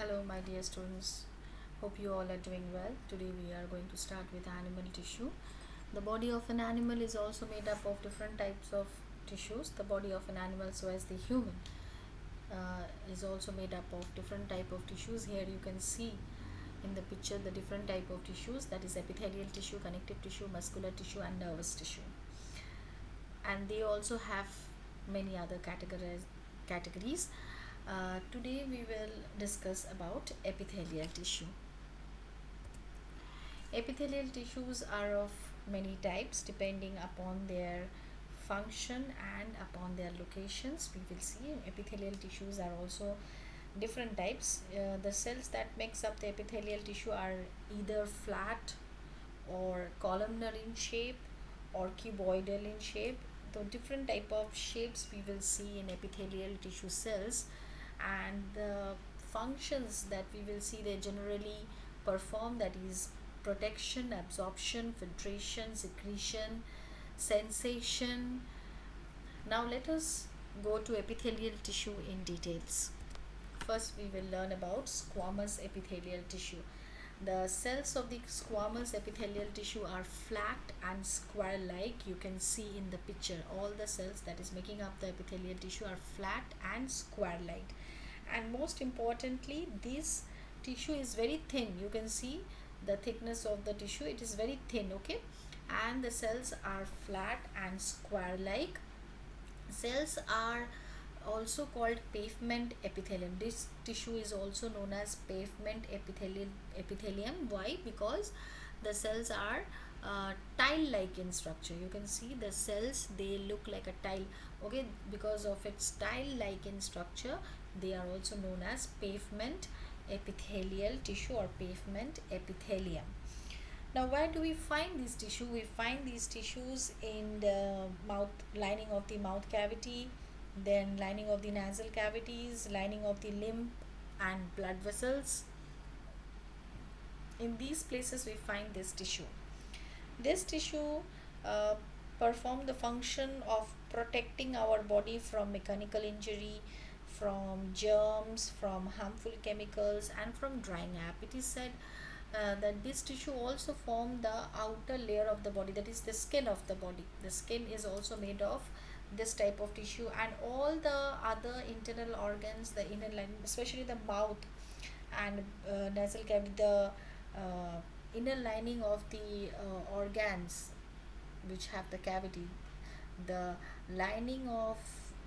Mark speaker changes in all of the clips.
Speaker 1: Hello, my dear students. Hope you all are doing well. Today we are going to start with animal tissue. The body of an animal is also made up of different types of tissues. The body of an animal, so as the human, is also made up of different type of tissues. Here you can see in the picture the different type of tissues, that is epithelial tissue, connective tissue, muscular tissue and nervous tissue. And they also have many other categories. Today we will discuss about epithelial tissue. Epithelial tissues are of many types depending upon their function and upon their locations. We will see epithelial tissues are also different types. The cells that makes up the epithelial tissue are either flat or columnar in shape or cuboidal in shape. The different type of shapes we will see in epithelial tissue cells, and the functions that we will see they generally perform, that is protection, absorption, filtration, secretion, sensation. Now let us go to epithelial tissue in details. First we will learn about squamous epithelial tissue. The cells of the squamous epithelial tissue are flat and square like. You can see in the picture all the cells that is making up the epithelial tissue are flat and square like. And most importantly, this tissue is very thin. You can see the thickness of the tissue, it is very thin, okay, and the cells are flat and square like. Cells are also called pavement epithelium. This tissue is also known as pavement epithelium. Why? Because the cells are tile like in structure. You can see the cells, they look like a tile, okay, because of its tile like in structure they are also known as pavement epithelial tissue or pavement epithelium. Now where do we find this tissue? We find these tissues in the mouth, lining of the mouth cavity, then lining of the nasal cavities, lining of the lymph and blood vessels. In these places we find this tissue. This tissue uh, perform the function of protecting our body from mechanical injury, from germs, from harmful chemicals and from drying up. It is said that this tissue also form the outer layer of the body, that is the skin of the body. The skin is also made of this type of tissue, and all the other internal organs, the inner lining, especially the mouth and nasal cavity, the inner lining of the organs which have the cavity, the lining of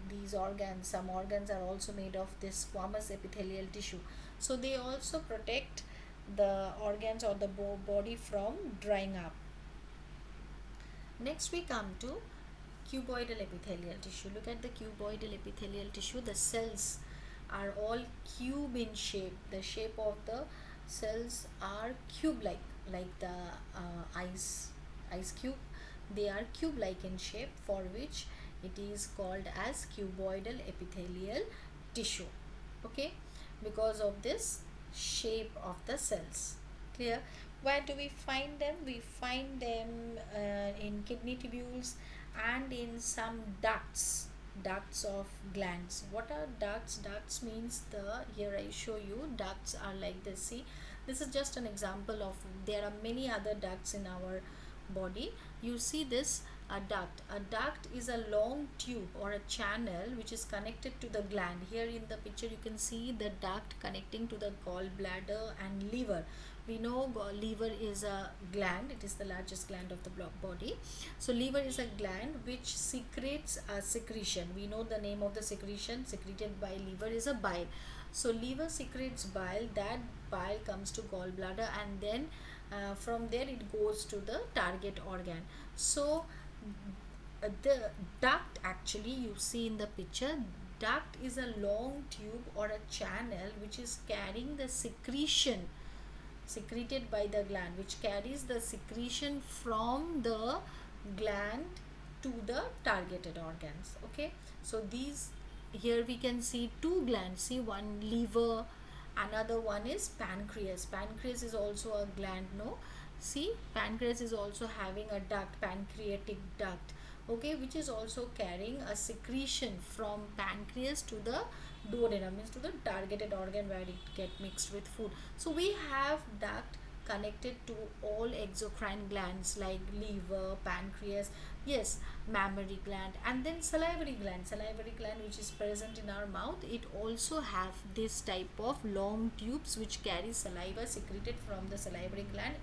Speaker 1: these organs, some organs are also made of this squamous epithelial tissue, so they also protect the organs or the body from drying up. Next we come to cuboidal epithelial tissue. Look at the cuboidal epithelial tissue. The cells are all cube in shape. The shape of the cells are cube like the ice cube. They are cube like in shape, for which it is called as cuboidal epithelial tissue, okay, because of this shape of the cells. Clear? Where do we find them? We find them in kidney tubules and in some ducts of glands. What are ducts? Ducts means the, here I show you, ducts are like this. See, this is just an example of, there are many other ducts in our body. You see this, a duct. A duct is a long tube or a channel which is connected to the gland. Here in the picture you can see the duct connecting to the gallbladder and liver. We know liver is a gland, it is the largest gland of the body. So liver is a gland which secretes a secretion. We know the name of the secretion secreted by liver is a bile. So liver secretes bile, that bile comes to gallbladder, and then from there it goes to the target organ. So the duct, actually you see in the picture, duct is a long tube or a channel which is carrying the secretion secreted by the gland, which carries the secretion from the gland to the targeted organs, okay. So these, here we can see two glands. See, one liver, another one is pancreas. Pancreas is also a gland, no? See, pancreas is also having a duct, pancreatic duct, okay, which is also carrying a secretion from pancreas to the duodenum, means to the targeted organ where it get mixed with food. So we have duct connected to all exocrine glands like liver, pancreas, yes, mammary gland, and then salivary gland. Salivary gland which is present in our mouth, it also have this type of long tubes which carry saliva secreted from the salivary gland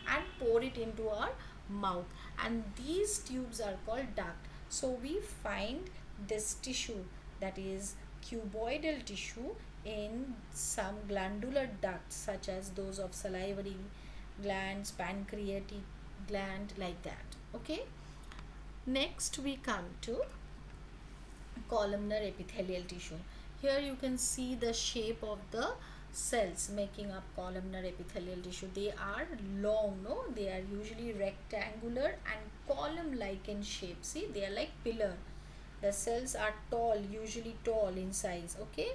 Speaker 1: and pour it into our mouth, and these tubes are called duct. So we find this tissue, that is cuboidal tissue, in some glandular ducts such as those of salivary glands, pancreatic gland, like that. Okay, next we come to columnar epithelial tissue. Here you can see the shape of the cells making up columnar epithelial tissue. They are long, no? They are usually rectangular and column like in shape. See, they are like pillar. The cells are tall, usually tall in size. Okay,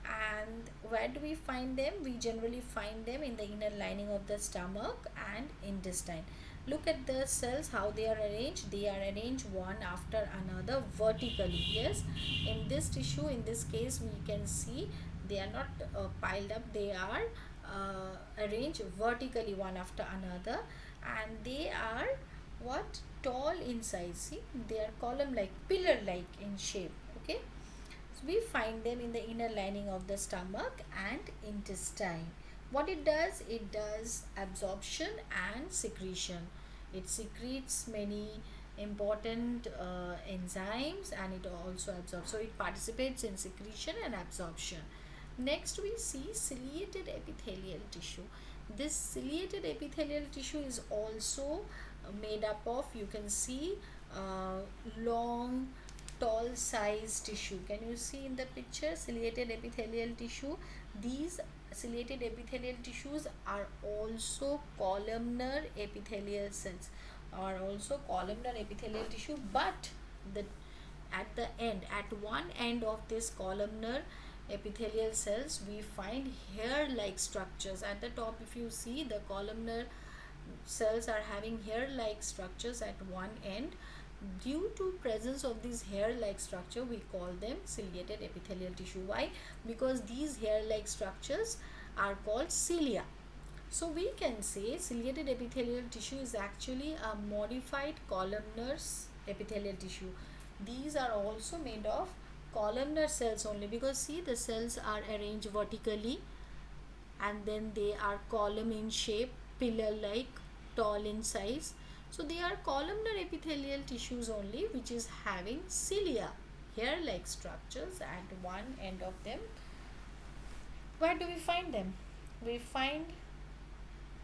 Speaker 1: and where do we find them? We generally find them in the inner lining of the stomach and intestine. Look at the cells, how they are arranged. They are arranged one after another vertically. Yes, in this tissue, in this case, we can see they are not piled up. They are arranged vertically one after another, and they are what, tall in size. See, they are column like, pillar like in shape. Okay, so we find them in the inner lining of the stomach and intestine. What it does absorption and secretion. It secretes many important enzymes, and it also absorbs. So it participates in secretion and absorption. Next we see ciliated epithelial tissue. This ciliated epithelial tissue is also made up of, you can see, long tall size tissue. Can you see in the picture ciliated epithelial tissue? These ciliated epithelial tissues are also columnar epithelial cells, are also columnar epithelial tissue, but the at the end, at one end of this columnar epithelial cells, we find hair like structures. At the top, if you see, the columnar cells are having hair like structures at one end. Due to presence of these hair like structure, we call them ciliated epithelial tissue. Why? Because these hair like structures are called cilia. So we can say ciliated epithelial tissue is actually a modified columnar epithelial tissue. These are also made of columnar cells only, because see, the cells are arranged vertically and then they are column in shape, pillar like, tall in size. So they are columnar epithelial tissues only, which is having cilia, hair like structures at one end of them. Where do we find them? We find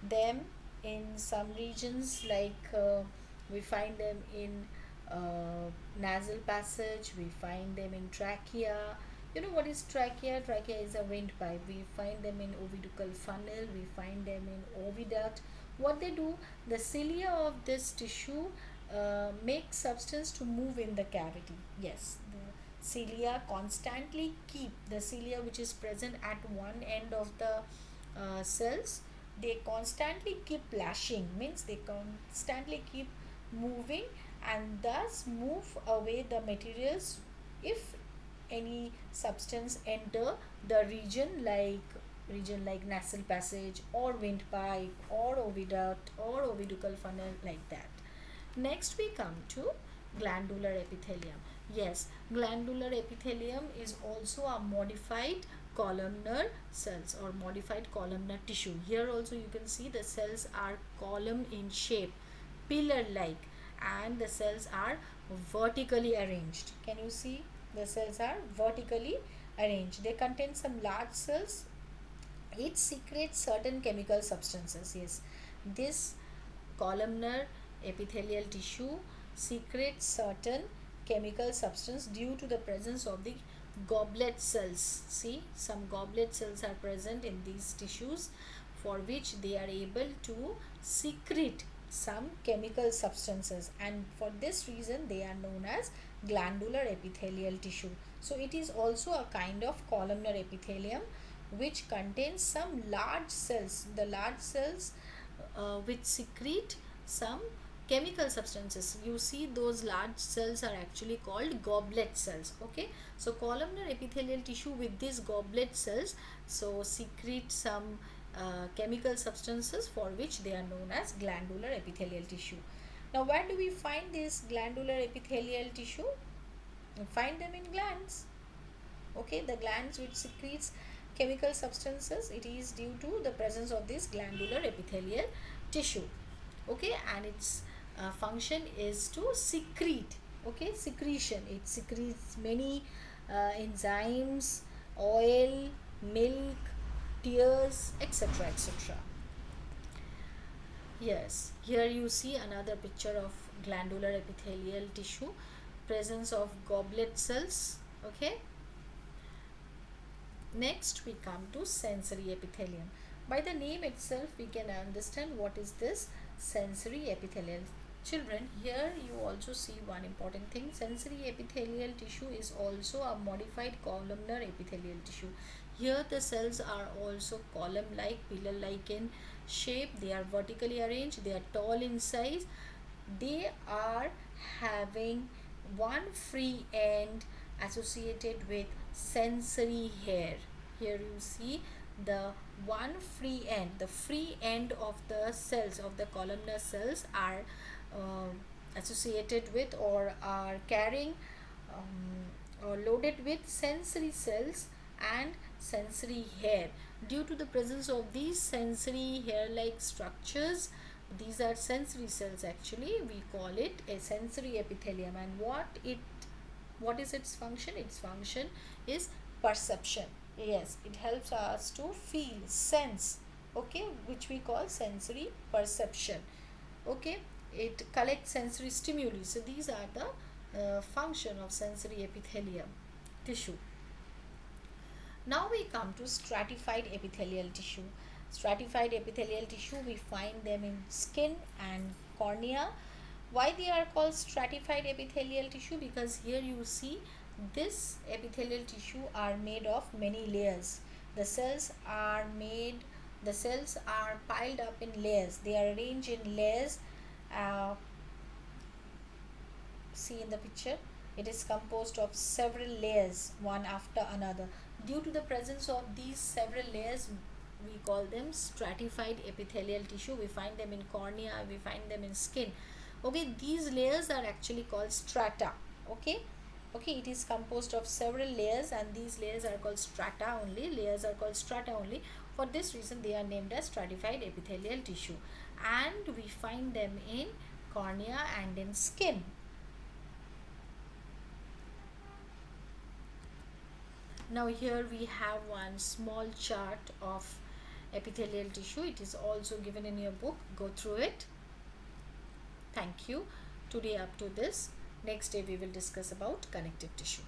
Speaker 1: them in some regions, like we find them in nasal passage, we find them in trachea. You know what is trachea? Trachea is a windpipe. We find them in oviducal funnel, we find them in oviduct. What they do, the cilia of this tissue make substance to move in the cavity. Yes, the cilia constantly keep, the cilia which is present at one end of the cells, they constantly keep lashing, means they constantly keep moving, and thus move away the materials if any substance enter the region like nasal passage or windpipe or oviduct or oviducal funnel, like that. Next we come to glandular epithelium. Yes, glandular epithelium is also a modified columnar cells or modified columnar tissue. Here also you can see the cells are column in shape, pillar like, and the cells are vertically arranged. Can you see? The cells are vertically arranged. They contain some large cells. It secretes certain chemical substances. Yes, this columnar epithelial tissue secretes certain chemical substance due to the presence of the goblet cells. See, some goblet cells are present in these tissues, for which they are able to secrete some chemical substances, and for this reason they are known as glandular epithelial tissue. So it is also a kind of columnar epithelium which contains some large cells, the large cells which secrete some chemical substances. You see those large cells are actually called goblet cells. Okay, so columnar epithelial tissue with these goblet cells so secrete some chemical substances for which they are known as glandular epithelial tissue. Now where do we find this glandular epithelial tissue? We find them in glands. Okay, the glands which secretes chemical substances, it is due to the presence of this glandular epithelial tissue. Okay, and its function is to secrete. Okay, secretion, it secretes many enzymes, oil, milk, tears, etc., etc. Yes, here you see another picture of glandular epithelial tissue, presence of goblet cells. Okay, next we come to sensory epithelium. By the name itself we can understand what is this sensory epithelial. Children, here you also see one important thing. Sensory epithelial tissue is also a modified columnar epithelial tissue. Here the cells are also column-like, pillar-like in shape. They are vertically arranged. They are tall in size. They are having one free end associated with sensory hair. Here you see the one free end. The free end of the cells, of the columnar cells, are associated with or are carrying or loaded with sensory cells and sensory hair. Due to the presence of these sensory hair-like structures, these are sensory cells actually, we call it a sensory epithelium. And what is its function? Its function is perception. Yes, it helps us to feel, sense, okay, which we call sensory perception. Okay, it collects sensory stimuli. So these are the function of sensory epithelium tissue. Now we come to stratified epithelial tissue. Stratified epithelial tissue, we find them in skin and cornea. Why they are called stratified epithelial tissue? Because here you see this epithelial tissue are made of many layers. The cells are piled up in layers. They are arranged in layers. See in the picture, it is composed of several layers, one after another. Due to the presence of these several layers, we call them stratified epithelial tissue. We find them in cornea, we find them in skin. Okay, these layers are actually called strata. Okay, it is composed of several layers, and these layers are called strata only. Layers are called strata only. For this reason they are named as stratified epithelial tissue, and we find them in cornea and in skin. Now here we have one small chart of epithelial tissue. It is also given in your book. Go through it. Thank you. Today up to this. Next day we will discuss about connective tissue.